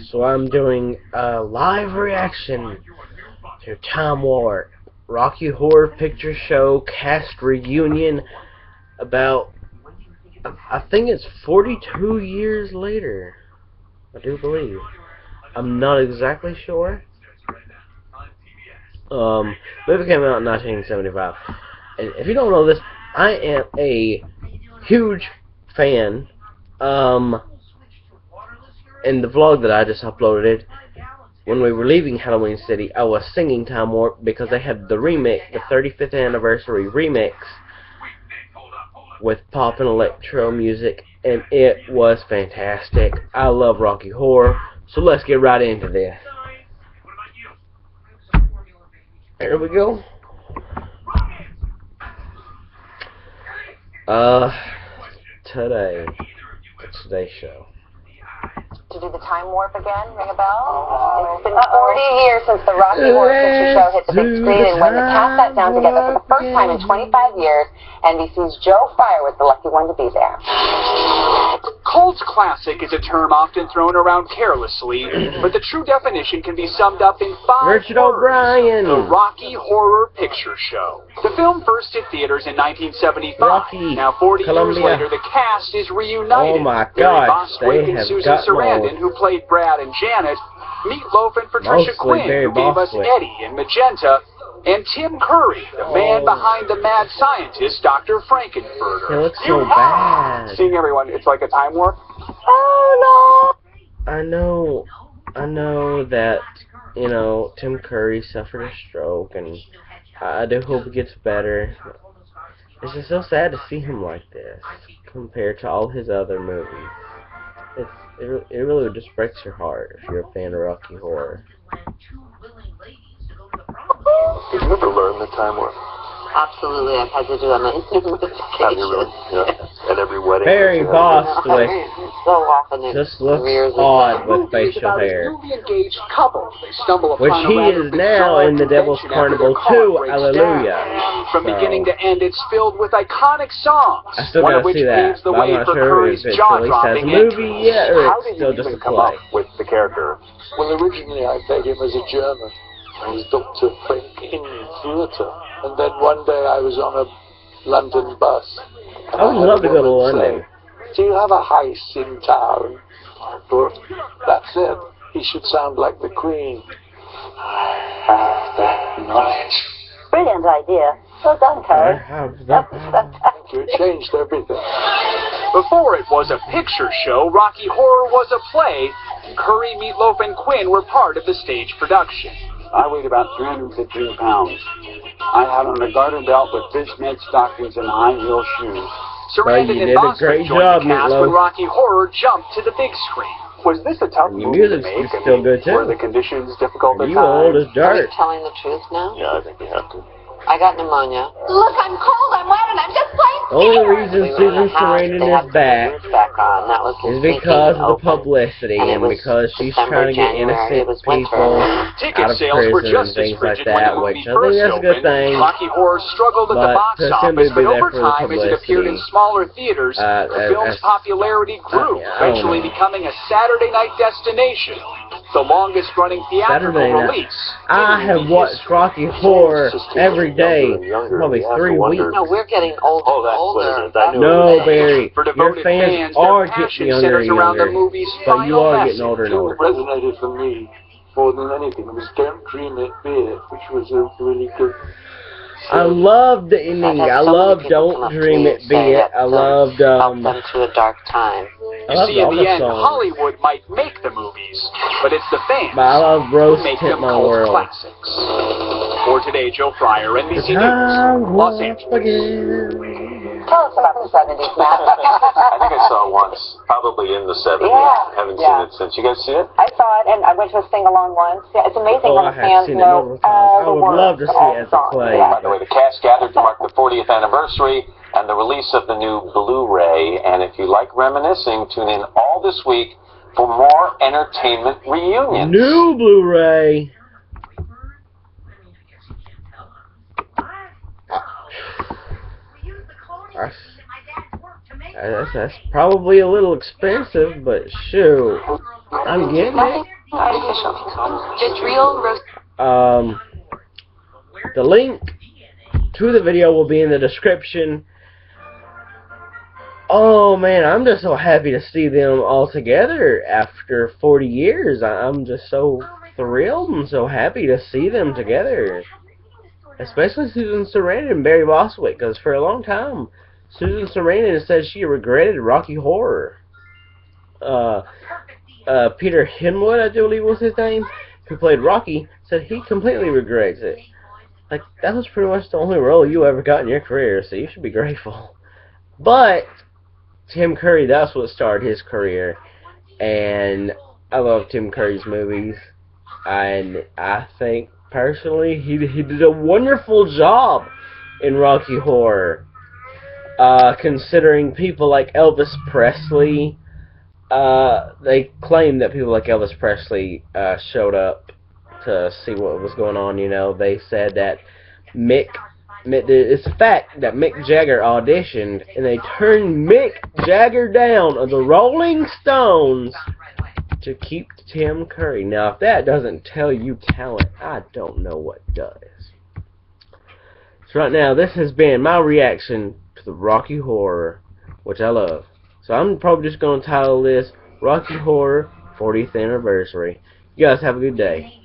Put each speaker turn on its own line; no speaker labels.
So I'm doing a live reaction to Time Warp Rocky Horror Picture Show cast reunion about, I think it's 42 years later. I do believe. I'm not exactly sure. Movie came out in 1975. And if you don't know this, I am a huge fan. In the vlog that I just uploaded, when we were leaving Halloween City, I was singing Time Warp because they had the remix, the 35th anniversary remix with pop and electro music, and it was fantastic. I love Rocky Horror, so let's get right into this. There we go. Today's show.
To do the Time Warp again, ring a bell? It's been 40 years since the Rocky Horror Picture Show hit the big screen, and when the cast sat down together for the first time in 25 years, NBC's Joe Fryer was the lucky one to be there.
Cult classic is a term often thrown around carelessly, but the true definition can be summed up in 5
Richard
words.
O'Brien.
The Rocky Horror Picture Show. The film first hit theaters in 1975.
Rocky,
now 40
Columbia.
years later, the cast is reunited.
Oh my
Barry
God,
Bostwick
they
and
have
Susan
got
Sarandon, who played Brad and Janet, Meatloaf and Patricia
Mostly
Quinn,
Barry
who gave us
Bostwick.
Eddie and Magenta, and Tim Curry, the man behind the mad scientist, Dr. Frankenfurter.
He looks so bad.
Seeing everyone, it's like a time warp.
Oh no! I know that, Tim Curry suffered a stroke, and I do hope he gets better. It's just so sad to see him like this, compared to all his other movies. It really just breaks your heart if you're a fan of Rocky Horror.
Did you ever learn the time warp?
Absolutely, I've had to do it on my
Have you really? Yeah. At every wedding?
Barry Bostwick
So often it
just looks
rears its
odd
head.
with facial
About a
hair.
newly engaged couple. They stumble
Which
upon a
he
rather
is now
bizarre
in the Devil's
convention after
Carnival
their car
2,
breaks
hallelujah.
down. From
So,
beginning to end, it's filled with iconic songs.
I still
one
gotta
of which
see that,
paves the
but I'm
way
not
for
sure
Curry's
if it's released as a
jaw-dropping
movie
entrance.
yet, or
How
it's
did
still
you
just a
even come
play.
up with the character?
Well, originally I played him as a German. I was Dr. Frankenfurter. And then one day I was on a London bus.
I would love to go to London.
Do you have a heist in town? But that's it. He should sound like the Queen. I have that knowledge.
Brilliant idea. Well done,
I
Curry.
have that.
Thank you. It changed everything.
Before it was a picture show, Rocky Horror was a play, and Curry, Meatloaf, and Quinn were part of the stage production.
I weighed about 315 pounds. I had on a garter belt with fishnet stockings and high heel shoes.
Sarandon
you
and
did a
Bostwick
great
joined
job,
the cast when
Meatloaf.
Rocky Horror jumped to the big screen.
Was this a tough
And your
movie to
music's
make?
still good, too.
Were the conditions difficult at
You old
times?
as
Are you
dirt.
telling the truth now?
Yeah, I think we have to.
I got pneumonia.
Look, I'm cold, I'm wet, and I'm just plain
The only
scared.
reason
We were in
Susan
the house,
Sarandon
they had
is
the
back
roof back on. That was
is
completely
because of the
open.
publicity
And it
and
was
because she's
December,
trying to get
January. It
innocent
was winter.
people
Ticket
out of
sales were
prison and
just as
things like
frigid when
that,
the
which
movie
I think
first
that's a good
opened.
thing.
Rocky Horror struggled at the
But
box
to simply
office,
be
but
there
over
for the
time, as it appeared in
publicity,
smaller theaters, the film's popularity grew,
yeah, I don't
eventually
know.
becoming a Saturday night destination. The longest-running theatrical
Saturday night.
release.
I have watched Rocky Horror every day, probably 3 weeks.
No, we're getting older.
Oh, that's
older.
what it is. I knew
No,
it was-
Barry,
For
your
devoted
fans
fans,
are
their passion
getting younger
centers
and
around the
younger,
movie's
but you
final
are
message.
getting older and older.
What resonated for me more than anything was Don't Dream It Beer, which was a really good.
I loved the ending.
I've had
I
so many
loved
people come
Don't
up to
Dream
me
It
and
Be
say
It.
that
I loved,
helped them through a dark time.
I
You
loved
see,
all
in the
the
end,
songs.
Hollywood might make the movies, but it's the fans
But I love
who
Rose
make
Tip
them
My
cult
World.
classics. For today, Joe Fryer, NBC
Time
News, Los
warp
Angeles.
again.
Tell us about the 70s, Matt.
I think I saw it once, probably in the 70s.
Yeah,
Haven't
yeah.
seen it since. You guys see it?
I saw it, and I went to a sing-along once. Yeah, it's amazing
Oh,
how
I
the
have
fans
seen it
know
multiple times.
all
I
the
would
words
love to
to
see
all
it
the
as a
songs.
play.
Yeah.
By the way, the cast gathered to mark the 40th anniversary and the release of the new Blu-ray. And if you like reminiscing, tune in all this week for more entertainment reunions.
New Blu-ray. That's probably a little expensive, but shoot. I'm getting
Nothing
it.
artificial. Just real roast.
The link to the video will be in the description. Oh man, I'm just so happy to see them all together after 40 years. I'm just so thrilled and so happy to see them together. Especially Susan Sarandon and Barry Bostwick, because for a long time, Susan Sarandon said she regretted Rocky Horror. Peter Hinwood, I believe was his name, who played Rocky, said he completely regrets it. Like, that was pretty much the only role you ever got in your career, so you should be grateful. But Tim Curry, that's what started his career, and I love Tim Curry's movies, and I think personally he did a wonderful job in Rocky Horror, considering people like Elvis Presley. They claim that people like Elvis Presley showed up to see what was going on. You know, they said that it's a fact that Mick Jagger auditioned, and they turned Mick Jagger down of the Rolling Stones to keep Tim Curry. Now, if that doesn't tell you talent, I don't know what does. So right now, this has been my reaction to the Rocky Horror, which I love. So I'm probably just going to title this Rocky Horror 40th Anniversary. You guys have a good day.